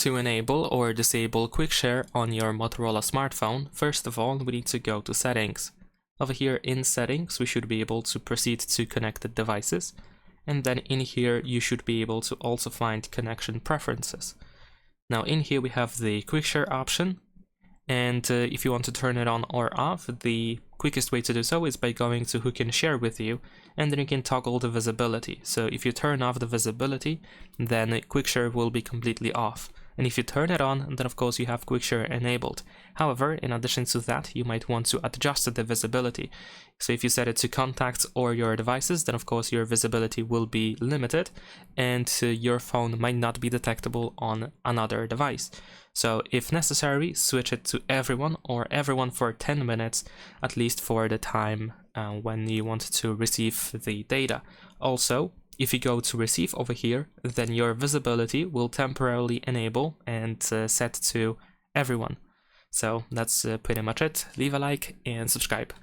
To enable or disable quick share on your Motorola smartphone, first of all, we need to go to settings. Over here in settings, we should be able to proceed to connected devices. And then in here, you should be able to also find connection preferences. Now in here, we have the quick share option. And if you want to turn it on or off, the quickest way to do so is by going to who can share with you, and then you can toggle the visibility. So if you turn off the visibility, then quick share will be completely off. And if you turn it on, then of course you have quick share enabled. However, in addition to that, you might want to adjust the visibility. So if you set it to contacts or your devices, then of course your visibility will be limited and your phone might not be detectable on another device. So if necessary, switch it to everyone or everyone for 10 minutes, at least for the time when you want to receive the data. Also, if you go to receive over here, then your visibility will temporarily enable and set to everyone. So that's pretty much it. Leave a like and subscribe.